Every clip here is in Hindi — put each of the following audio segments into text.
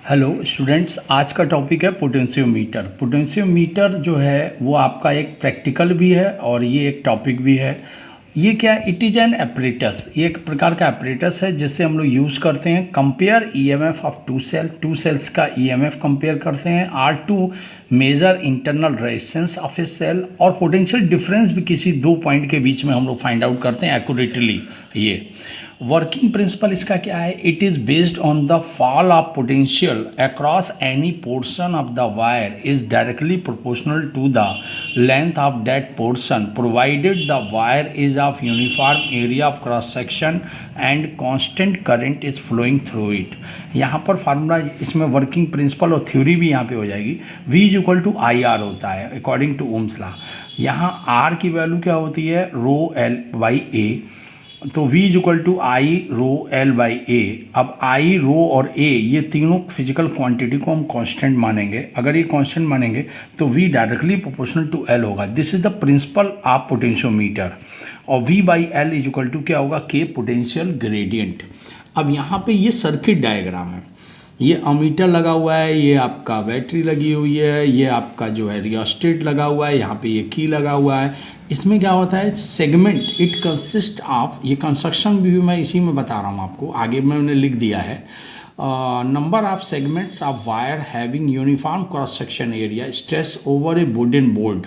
हेलो स्टूडेंट्स, आज का टॉपिक है पोटेंशियोमीटर। पोटेंशियोमीटर जो है वो आपका एक प्रैक्टिकल भी है और ये एक टॉपिक भी है। ये क्या है? It is an apparatus. ये एक प्रकार का एपरेटस है जिससे हम लोग यूज़ करते हैं compare EMF of two cells का ईएमएफ कंपेयर करते हैं or to measure internal resistance of a cell, और पोटेंशियल डिफरेंस भी किसी दो पॉइंट के बीच में हम लोग फाइंड आउट करते हैं एक्यूरेटली। ये वर्किंग प्रिंसिपल इसका क्या है? It is based on the fall of potential across any portion of the wire is directly proportional to the length of that portion provided the wire is of uniform area of cross section and constant current is flowing through it. यहाँ पर फार्मूला इसमें वर्किंग प्रिंसिपल और थ्योरी भी यहाँ पे हो जाएगी। V is equal to I R होता है अकॉर्डिंग टू ओम्स लॉ। यहाँ R की वैल्यू क्या होती है? Rho L by A. तो V is equal to I rho L by A. अब आई रो और ए ये तीनों फिजिकल क्वांटिटी को हम कांस्टेंट मानेंगे। अगर ये कांस्टेंट मानेंगे तो V directly proportional to L होगा। This is the principle of potentiometer. और V by L is equal to क्या होगा? K potential gradient. अब यहाँ पे ये सर्किट डायग्राम है। ये अमीटर लगा हुआ है, ये आपका बैटरी लगी हुई है, ये आपका जो है रियोस्टेट लगा हुआ है, यहाँ पे ये की लगा हुआ है। इसमें क्या होता है? सेगमेंट इट कंसिस्ट ऑफ, ये कंस्ट्रक्शन भी मैं इसी में बता रहा हूँ आपको, आगे मैंने लिख दिया है। Number of segments of wire having uniform cross section area stress over A wooden board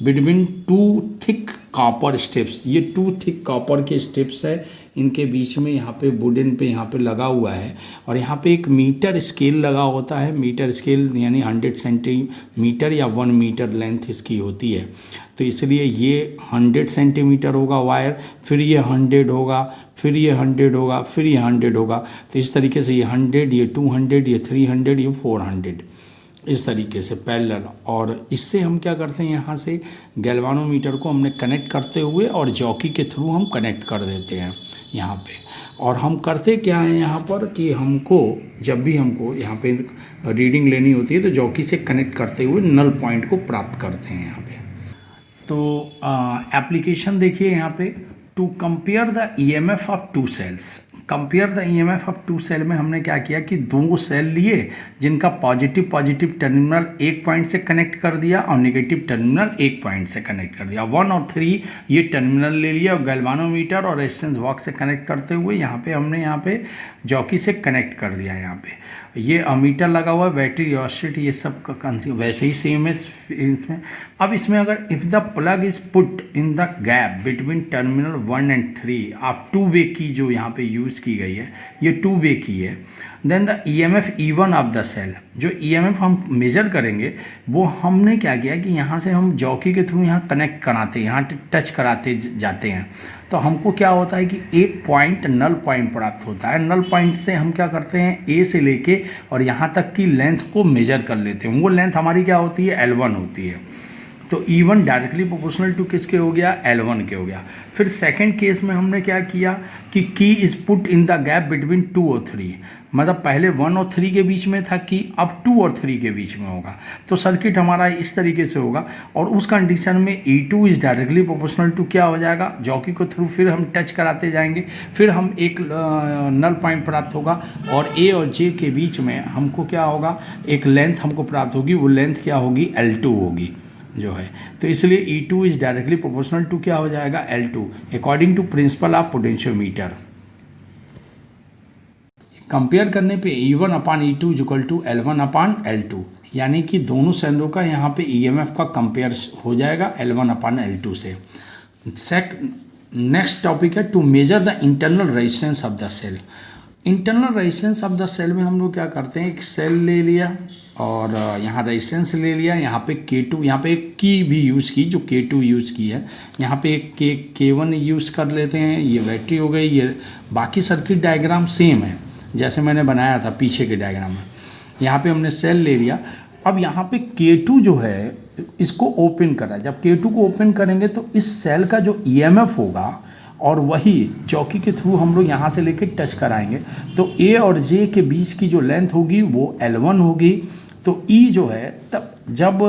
between two thick copper steps. ये टू थिक कॉपर के स्टेप्स है, इनके बीच में यहाँ पे वुडन पे यहाँ पे लगा हुआ है। और यहाँ पे एक मीटर स्केल लगा होता है। मीटर स्केल यानी 100 सेंटीमीटर या 1 मीटर लेंथ इसकी होती है। तो इसलिए ये 100 सेंटीमीटर होगा वायर, फिर ये 100 होगा, फिर ये 100 होगा, फिर ये 100 होगा। तो इस तरीके से ये 100, ये 200, ये 300, ये 400, इस तरीके से पैरेलल। और इससे हम क्या करते हैं? यहाँ से गैल्वानोमीटर को हमने कनेक्ट करते हुए और जॉकी के थ्रू हम कनेक्ट कर देते हैं यहाँ पे। और हम करते क्या है यहाँ पर कि हमको जब भी हमको यहाँ पे रीडिंग लेनी होती है तो जॉकी से कनेक्ट करते हुए नल पॉइंट को प्राप्त करते हैं यहाँ पे। तो एप्लीकेशन देखिए यहाँ पे, to compare the EMF of two cells. Compare the EMF of two cell में हमने क्या किया कि दो सेल लिए जिनका पॉजिटिव टर्मिनल एक पॉइंट से कनेक्ट कर दिया और नेगेटिव टर्मिनल एक पॉइंट से कनेक्ट कर दिया। 1 और 3 ये टर्मिनल ले लिया और गैल्वानोमीटर और रेजिस्टेंस बॉक्स से कनेक्ट करते हुए यहाँ पे हमने यहाँ पे जॉकी से कनेक्ट कर दिया। यहाँ पे ये अमीटर लगा हुआ है, बैटरी रियोस्टेट, ये सब का वैसे ही सेम है इसमें। अब इसमें अगर if the plug is put in the gap between terminal 1 and 3 आप 2 वे की जो यहाँ पे यूज़ की गई है, ये 2 वे की है, then the EMF E1 of the cell, जो ईएमएफ हम मेजर करेंगे वो हमने क्या किया कि यहाँ से हम जॉकी के थ्रू यहाँ कनेक्ट कराते हैं, यहाँ टच कराते जाते हैं। तो हमको क्या होता है कि एक पॉइंट नल पॉइंट प्राप्त होता है। नल पॉइंट से हम क्या करते हैं? ए से लेके और यहाँ तक की लेंथ को मेजर कर लेते हैं। वो लेंथ हमारी क्या होती है? L1 होती है। तो E1 डायरेक्टली प्रोपोर्शनल टू किसके हो गया? L1 के हो गया। फिर सेकंड केस में हमने क्या किया कि की is put in the gap between 2 और 3, मतलब पहले 1 और 3 के बीच में था की, अब 2 और 3 के बीच में होगा। तो सर्किट हमारा इस तरीके से होगा। और उस कंडीशन में E2 is directly proportional to क्या हो जाएगा? जॉकी को थ्रू फिर हम टच कराते जाएंगे, फिर हम एक नल पॉइंट प्राप्त होगा और A और J के बीच में हमको क्या होगा? एक लेंथ हमको प्राप्त होगी। वो लेंथ क्या होगी? L2 होगी जो है। तो इसलिए E2 is directly proportional to क्या हो जाएगा? L2 according to principle of potentiometer. Compare करने पे E1 upon E2 is equal to L1 upon L2, यानी कि दोनों सेलों का यहाँ पे EMF का कंपेयर हो जाएगा L1 अपान L2 से। नेक्स्ट टॉपिक है to measure the internal resistance of the cell. Internal resistance of the cell में हम लोग क्या करते हैं? एक सेल ले लिया और यहाँ रेजिस्टेंस ले लिया, यहाँ पे K2, यहाँ पे एक की भी यूज़ की जो K2 यूज़ की है, यहाँ पे एक K1 यूज़ कर लेते हैं। ये बैटरी हो गई। ये बाकी सर्किट डायग्राम सेम है जैसे मैंने बनाया था पीछे के डायग्राम में। यहाँ पे हमने सेल ले लिया। अब यहाँ पे K2 जो है इसको ओपन करा। जब K2 को ओपन करेंगे तो इस सेल का जो EMF होगा और वही जॉकी के थ्रू हम लोग यहाँ से लेके टच कराएंगे। तो A और J के बीच की जो लेंथ होगी वो L1 होगी। तो E जो है तब जब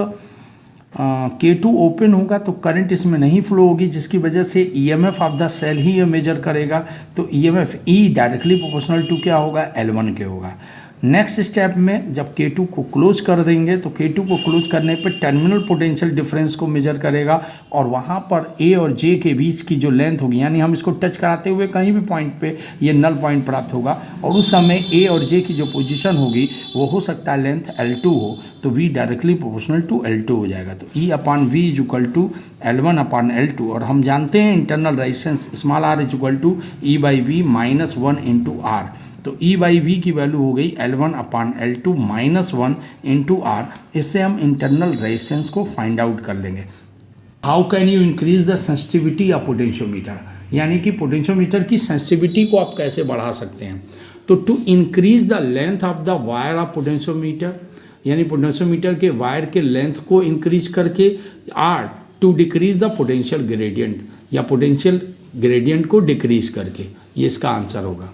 K2 ओपन होगा तो करंट इसमें नहीं फ्लो होगी, जिसकी वजह से EMF ऑफ द सेल ही ये मेजर करेगा। तो EMF E directly proportional to क्या होगा? L1 के होगा। नेक्स्ट स्टेप में जब K2 को क्लोज कर देंगे तो K2 को क्लोज करने पर टर्मिनल पोटेंशियल डिफरेंस को मेजर करेगा और वहाँ पर A और J के बीच की जो लेंथ होगी, यानी हम इसको टच कराते हुए कहीं भी पॉइंट पे ये नल पॉइंट प्राप्त होगा और उस समय A और J की जो पोजीशन होगी वो हो सकता है लेंथ L2 हो, तो V directly proportional to L2 हो जाएगा। तो E/V is equal to L1/L2 और हम जानते हैं internal resistance small r is equal to E/V minus 1 into R। तो E/V की वैल्यू हो गई L1/L2 माइनस 1 इंटू R। इससे हम इंटरनल रेजिस्टेंस को फाइंड आउट कर लेंगे। How can you increase the sensitivity of potentiometer, यानी कि पोटेंशियोमीटर की सेंसिटिविटी को आप कैसे बढ़ा सकते हैं। तो to increase the length of the wire of potentiometer, यानी पोटेंशियोमीटर के वायर के लेंथ को इंक्रीज करके, or to decrease the potential gradient या पोटेंशियल ग्रेडियंट को डिक्रीज करके, ये इसका आंसर होगा।